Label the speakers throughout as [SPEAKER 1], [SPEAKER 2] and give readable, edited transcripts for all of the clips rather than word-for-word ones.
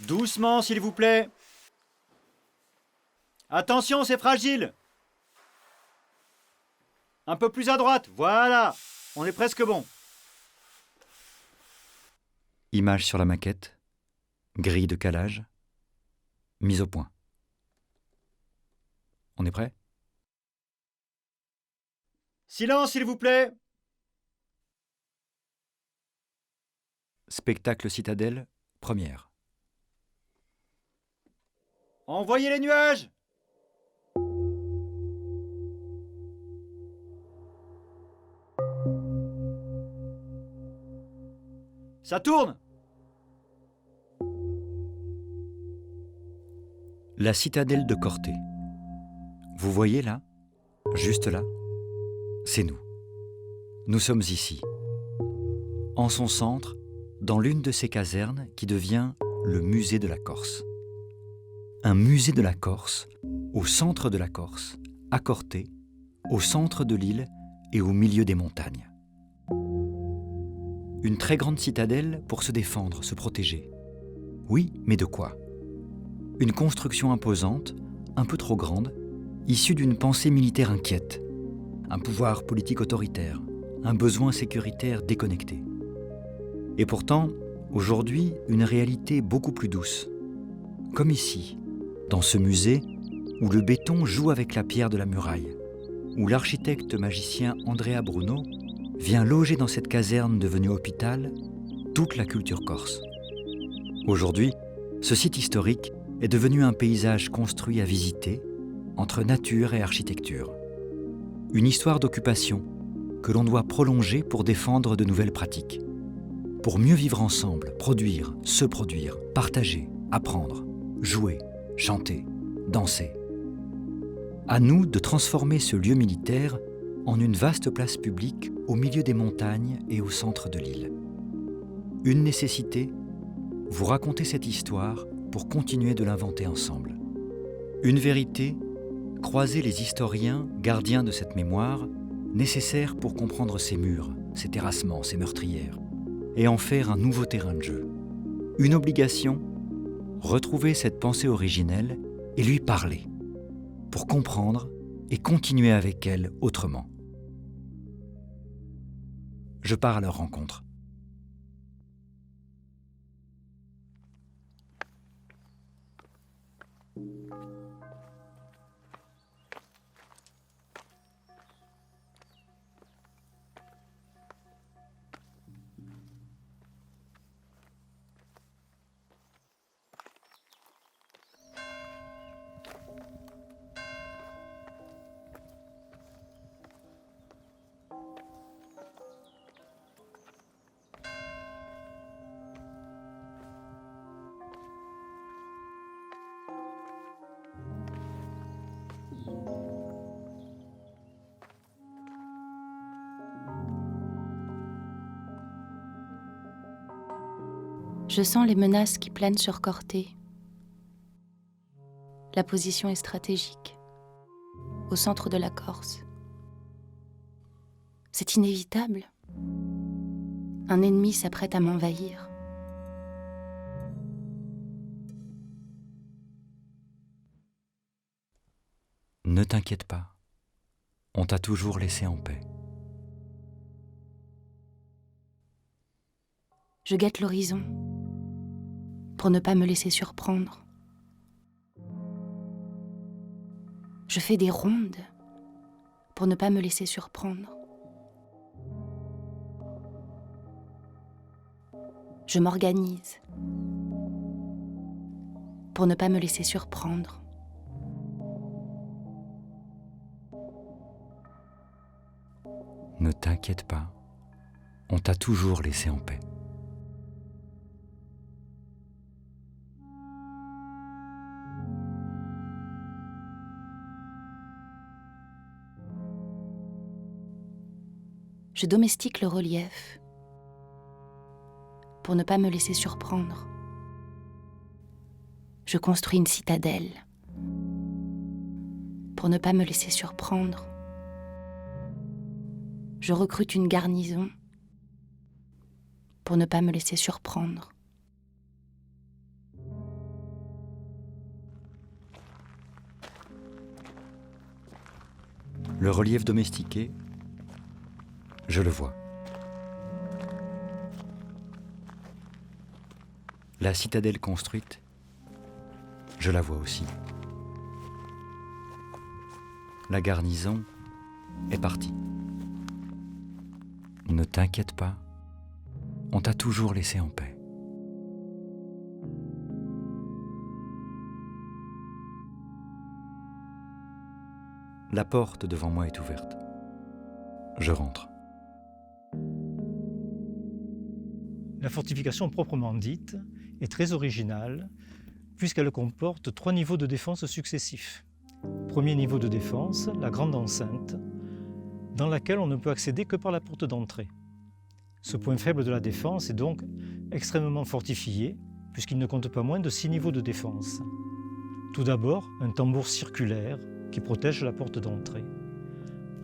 [SPEAKER 1] Doucement, s'il vous plaît. Attention, c'est fragile. Un peu plus à droite, voilà. On est presque bon.
[SPEAKER 2] Image sur la maquette, grille de calage, mise au point. On est prêt ?
[SPEAKER 1] Silence, s'il vous plaît.
[SPEAKER 2] Spectacle Citadelle, première.
[SPEAKER 1] Envoyez les nuages. Ça tourne.
[SPEAKER 2] La citadelle de Corté. Vous voyez là, juste là, c'est nous. Nous sommes ici. En son centre, dans l'une de ces casernes qui devient le musée de la Corse. Un musée de la Corse, au centre de la Corse, à Corté, au centre de l'île et au milieu des montagnes. Une très grande citadelle pour se défendre, se protéger. Oui, mais de quoi ? Une construction imposante, un peu trop grande, issue d'une pensée militaire inquiète, un pouvoir politique autoritaire, un besoin sécuritaire déconnecté. Et pourtant, aujourd'hui, une réalité beaucoup plus douce. Comme ici, dans ce musée où le béton joue avec la pierre de la muraille, où l'architecte magicien Andrea Bruno vient loger dans cette caserne devenue hôpital toute la culture corse. Aujourd'hui, ce site historique est devenu un paysage construit à visiter entre nature et architecture. Une histoire d'occupation que l'on doit prolonger pour défendre de nouvelles pratiques. Pour mieux vivre ensemble, produire, se produire, partager, apprendre, jouer, chanter, danser. À nous de transformer ce lieu militaire en une vaste place publique au milieu des montagnes et au centre de l'île. Une nécessité, vous raconter cette histoire pour continuer de l'inventer ensemble. Une vérité, croiser les historiens, gardiens de cette mémoire, nécessaire pour comprendre ces murs, ces terrassements, ces meurtrières, et en faire un nouveau terrain de jeu. Une obligation, retrouver cette pensée originelle et lui parler, pour comprendre et continuer avec elle autrement. Je pars à leur rencontre.
[SPEAKER 3] Je sens les menaces qui planent sur Corté. La position est stratégique, au centre de la Corse. C'est inévitable. Un ennemi s'apprête à m'envahir.
[SPEAKER 2] Ne t'inquiète pas, on t'a toujours laissé en paix.
[SPEAKER 3] Je guette l'horizon pour ne pas me laisser surprendre. Je fais des rondes pour ne pas me laisser surprendre. Je m'organise pour ne pas me laisser surprendre.
[SPEAKER 2] Ne t'inquiète pas, on t'a toujours laissé en paix.
[SPEAKER 3] Je domestique le relief pour ne pas me laisser surprendre. Je construis une citadelle pour ne pas me laisser surprendre. Je recrute une garnison pour ne pas me laisser surprendre.
[SPEAKER 2] Le relief domestiqué, je le vois. La citadelle construite, je la vois aussi. La garnison est partie. Ne t'inquiète pas, on t'a toujours laissé en paix. La porte devant moi est ouverte. Je rentre.
[SPEAKER 4] La fortification proprement dite est très originale puisqu'elle comporte 3 niveaux de défense successifs. Premier niveau de défense, la grande enceinte, dans laquelle on ne peut accéder que par la porte d'entrée. Ce point faible de la défense est donc extrêmement fortifié puisqu'il ne compte pas moins de 6 niveaux de défense. Tout d'abord, un tambour circulaire qui protège la porte d'entrée.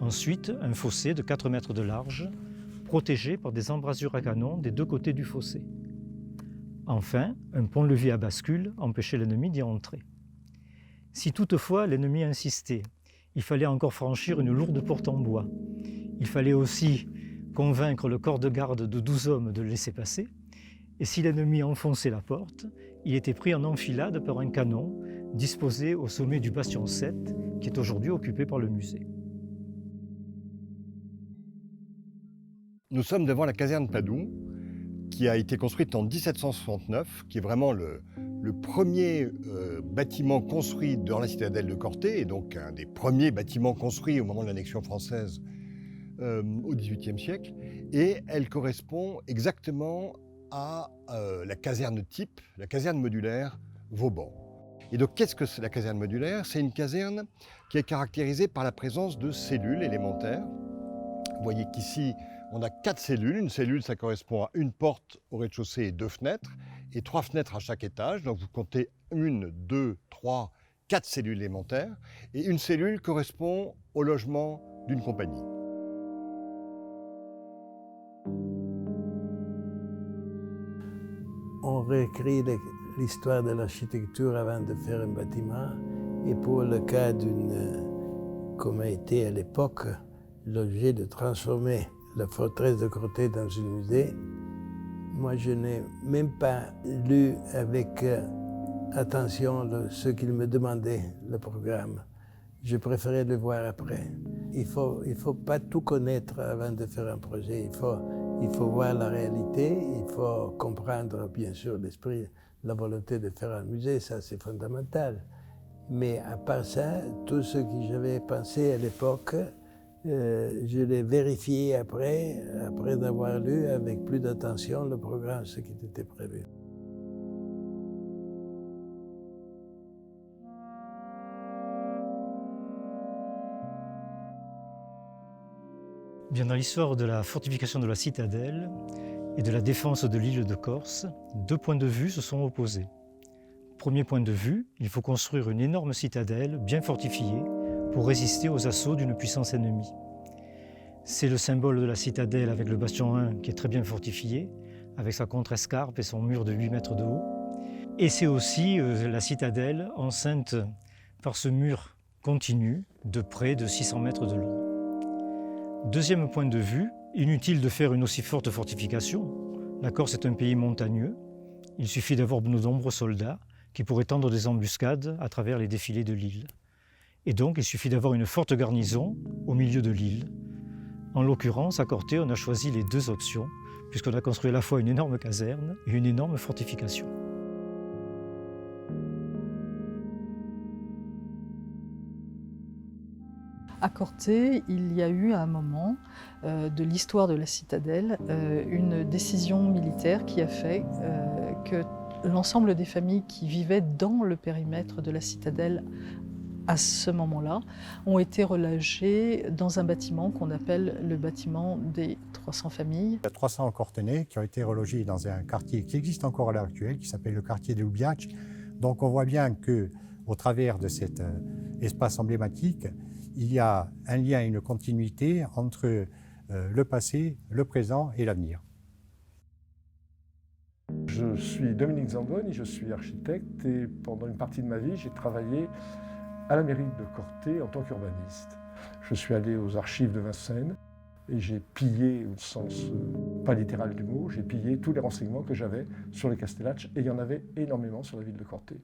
[SPEAKER 4] Ensuite, un fossé de 4 mètres de large, protégé par des embrasures à canon des 2 côtés du fossé. Enfin, un pont-levis à bascule empêchait l'ennemi d'y entrer. Si toutefois l'ennemi insistait, il fallait encore franchir une lourde porte en bois. Il fallait aussi convaincre le corps de garde de 12 hommes de le laisser passer, et si l'ennemi enfonçait la porte, il était pris en enfilade par un canon disposé au sommet du bastion 7, qui est aujourd'hui occupé par le musée.
[SPEAKER 5] Nous sommes devant la caserne Padoue, qui a été construite en 1769, qui est vraiment le premier bâtiment construit dans la citadelle de Corté, et donc un des premiers bâtiments construits au moment de l'annexion française au XVIIIe siècle. Et elle correspond exactement à la caserne type, la caserne modulaire Vauban. Et donc qu'est-ce que c'est la caserne modulaire? C'est une caserne qui est caractérisée par la présence de cellules élémentaires. Vous voyez qu'ici, on a 4 cellules. Une cellule, ça correspond à une porte au rez-de-chaussée et 2 fenêtres, et 3 fenêtres à chaque étage. Donc vous comptez 1, 2, 3, 4 cellules élémentaires. Et une cellule correspond au logement d'une compagnie.
[SPEAKER 6] On réécrit l'histoire de l'architecture avant de faire un bâtiment. Et pour le cas comme a été à l'époque, l'objet de transformer la forteresse de Corté dans un musée, moi je n'ai même pas lu avec attention ce qu'il me demandait, le programme. Je préférais le voir après. Il faut pas tout connaître avant de faire un projet. Il faut voir la réalité, il faut comprendre bien sûr l'esprit, la volonté de faire un musée, ça c'est fondamental. Mais à part ça, tout ce que j'avais pensé à l'époque, je l'ai vérifié après avoir lu avec plus d'attention le programme, ce qui était prévu.
[SPEAKER 4] Bien, dans l'histoire de la fortification de la citadelle et de la défense de l'île de Corse, 2 points de vue se sont opposés. Premier point de vue, il faut construire une énorme citadelle bien fortifiée pour résister aux assauts d'une puissance ennemie. C'est le symbole de la citadelle avec le bastion 1 qui est très bien fortifié, avec sa contre-escarpe et son mur de 8 mètres de haut. Et c'est aussi la citadelle enceinte par ce mur continu de près de 600 mètres de long. Deuxième point de vue, inutile de faire une aussi forte fortification. La Corse est un pays montagneux. Il suffit d'avoir de nombreux soldats qui pourraient tendre des embuscades à travers les défilés de l'île. Et donc, il suffit d'avoir une forte garnison au milieu de l'île. En l'occurrence, à Corté, on a choisi les 2 options, puisqu'on a construit à la fois une énorme caserne et une énorme fortification.
[SPEAKER 7] À Corté, il y a eu à un moment de l'histoire de la citadelle une décision militaire qui a fait que l'ensemble des familles qui vivaient dans le périmètre de la citadelle à ce moment-là ont été relogées dans un bâtiment qu'on appelle le bâtiment des 300 familles.
[SPEAKER 8] Il y a 300 Cortenais qui ont été relogés dans un quartier qui existe encore à l'heure actuelle, qui s'appelle le quartier de Lubiac. Donc on voit bien qu'au travers de cet espace emblématique, il y a un lien, une continuité entre le passé, le présent et l'avenir.
[SPEAKER 9] Je suis Dominique Zamboni, je suis architecte et pendant une partie de ma vie, j'ai travaillé à la mairie de Corté en tant qu'urbaniste. je suis allé aux archives de Vincennes et j'ai pillé, au sens pas littéral du mot, j'ai pillé tous les renseignements que j'avais sur les Castellacci, et il y en avait énormément sur la ville de Corté.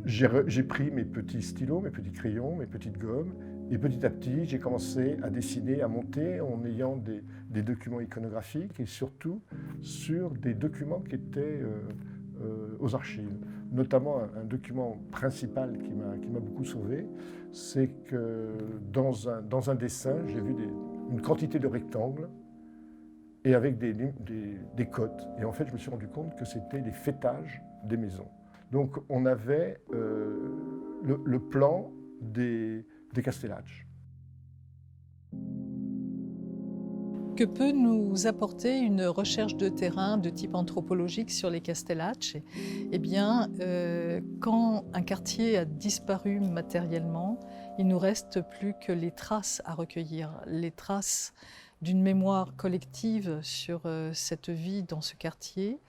[SPEAKER 9] J'ai pris mes petits stylos, mes petits crayons, mes petites gommes, et petit à petit, j'ai commencé à dessiner, à monter en ayant des documents iconographiques et surtout sur des documents qui étaient aux archives. Notamment un document principal qui m'a beaucoup sauvé, c'est que dans un dessin, j'ai vu une quantité de rectangles et avec des côtes. Et en fait, je me suis rendu compte que c'était les faîtages des maisons. Donc on avait le plan des Castellacci.
[SPEAKER 7] Que peut nous apporter une recherche de terrain de type anthropologique sur les Castellacci? Eh bien, quand un quartier a disparu matériellement, il ne nous reste plus que les traces à recueillir, les traces d'une mémoire collective sur cette vie dans ce quartier,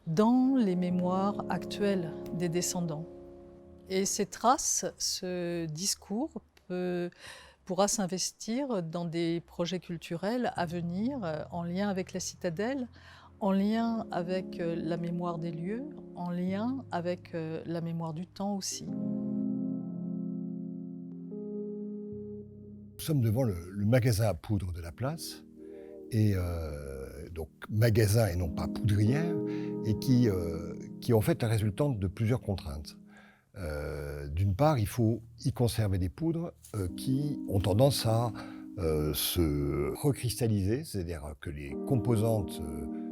[SPEAKER 7] dans les mémoires actuelles des descendants. Et ces traces, ce discours pourra s'investir dans des projets culturels à venir en lien avec la citadelle, en lien avec la mémoire des lieux, en lien avec la mémoire du temps aussi.
[SPEAKER 5] Nous sommes devant le magasin à poudre de la place, et donc magasin et non pas poudrière, et qui en fait la résultante de plusieurs contraintes. D'une part, il faut y conserver des poudres qui ont tendance à se recristalliser, c'est-à-dire que les composantes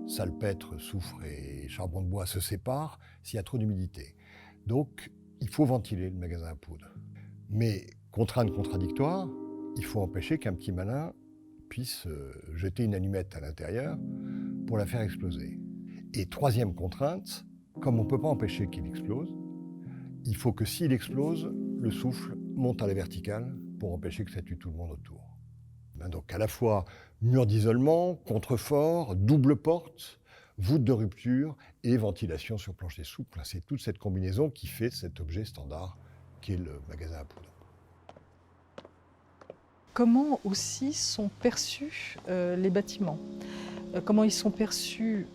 [SPEAKER 5] salpêtre, soufre et charbon de bois se séparent s'il y a trop d'humidité. Donc, il faut ventiler le magasin à poudre. Mais, contrainte contradictoire, il faut empêcher qu'un petit malin puisse jeter une allumette à l'intérieur pour la faire exploser. Et troisième contrainte, comme on ne peut pas empêcher qu'il explose, il faut que s'il explose, le souffle monte à la verticale pour empêcher que ça tue tout le monde autour. Donc à la fois mur d'isolement, contrefort, double porte, voûte de rupture et ventilation sur plancher souple. C'est toute cette combinaison qui fait cet objet standard qui est le magasin à poudre.
[SPEAKER 7] Comment aussi sont perçus les bâtiments ? Comment ils sont perçus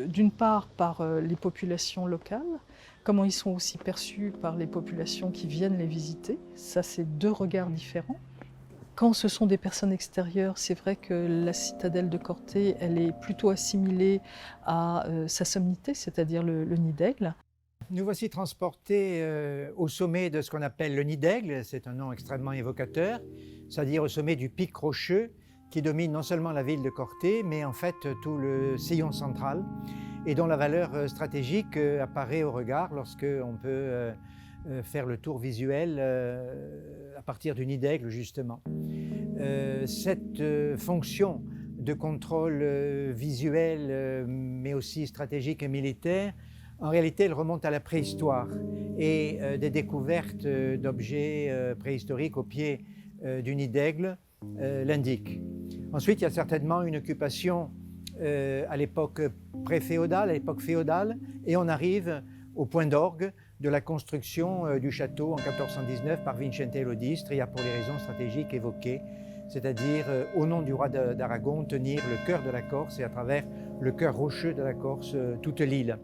[SPEAKER 7] d'une part par les populations locales, comment ils sont aussi perçus par les populations qui viennent les visiter. Ça, c'est deux regards différents. Quand ce sont des personnes extérieures, c'est vrai que la citadelle de Corté, elle est plutôt assimilée à sa sommité, c'est-à-dire le nid d'aigle.
[SPEAKER 10] Nous voici transportés au sommet de ce qu'on appelle le nid d'aigle, c'est un nom extrêmement évocateur, c'est-à-dire au sommet du pic rocheux qui domine non seulement la ville de Corté, mais en fait tout le sillon central, et dont la valeur stratégique apparaît au regard lorsqu'on peut faire le tour visuel à partir du nid d'aigle, justement. Cette fonction de contrôle visuel, mais aussi stratégique et militaire, en réalité, elle remonte à la préhistoire et des découvertes d'objets préhistoriques au pied du nid d'aigle l'indiquent. Ensuite, il y a certainement une occupation à l'époque pré-féodale, à l'époque féodale, et on arrive au point d'orgue de la construction du château en 1419 par Vicente Lodistre, pour les raisons stratégiques évoquées, c'est-à-dire au nom du roi d'Aragon, tenir le cœur de la Corse et à travers le cœur rocheux de la Corse, toute l'île.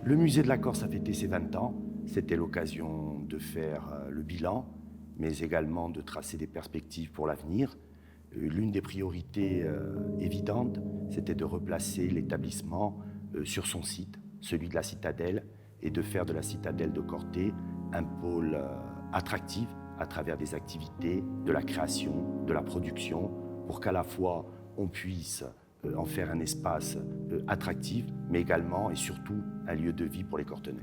[SPEAKER 11] Le musée de la Corse a fêté ses 20 ans. C'était l'occasion de faire le bilan, mais également de tracer des perspectives pour l'avenir. L'une des priorités évidentes, c'était de replacer l'établissement sur son site, celui de la citadelle, et de faire de la citadelle de Corté un pôle attractif à travers des activités, de la création, de la production, pour qu'à la fois on puisse en faire un espace attractif, mais également et surtout un lieu de vie pour les Cortenais.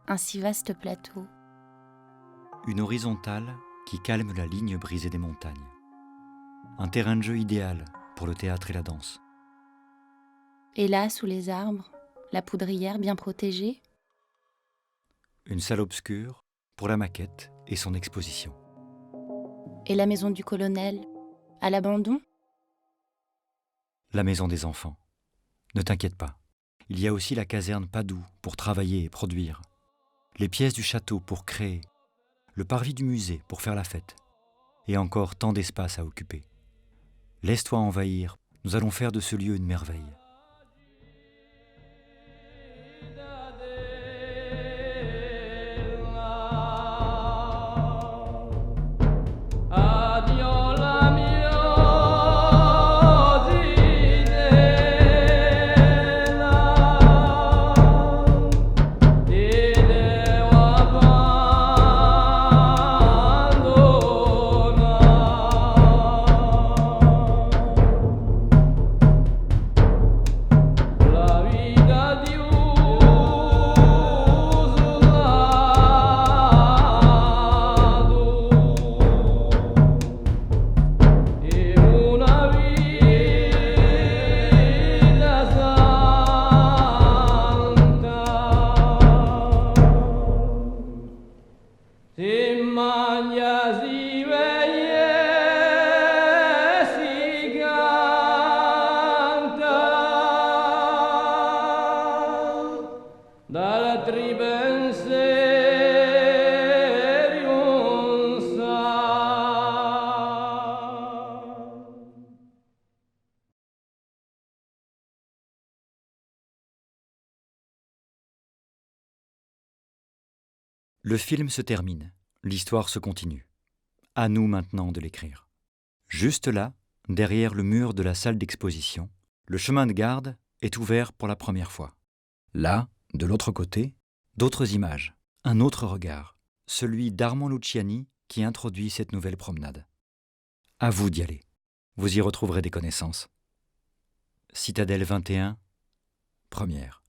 [SPEAKER 3] Un si vaste plateau.
[SPEAKER 2] Une horizontale qui calme la ligne brisée des montagnes. Un terrain de jeu idéal pour le théâtre et la danse.
[SPEAKER 3] Et là, sous les arbres, la poudrière bien protégée.
[SPEAKER 2] Une salle obscure pour la maquette et son exposition.
[SPEAKER 3] Et la maison du colonel, à l'abandon ?
[SPEAKER 2] la maison des enfants. Ne t'inquiète pas, il y a aussi la caserne Padoue pour travailler et produire, les pièces du château pour créer, le parvis du musée pour faire la fête, et encore tant d'espace à occuper. Laisse-toi envahir, nous allons faire de ce lieu une merveille. Le film se termine, l'histoire se continue. À nous maintenant de l'écrire. Juste là, derrière le mur de la salle d'exposition, le chemin de garde est ouvert pour la première fois. Là, de l'autre côté, d'autres images, un autre regard, celui d'Armand Luciani qui introduit cette nouvelle promenade. À vous d'y aller. Vous y retrouverez des connaissances. Citadelle 21, première.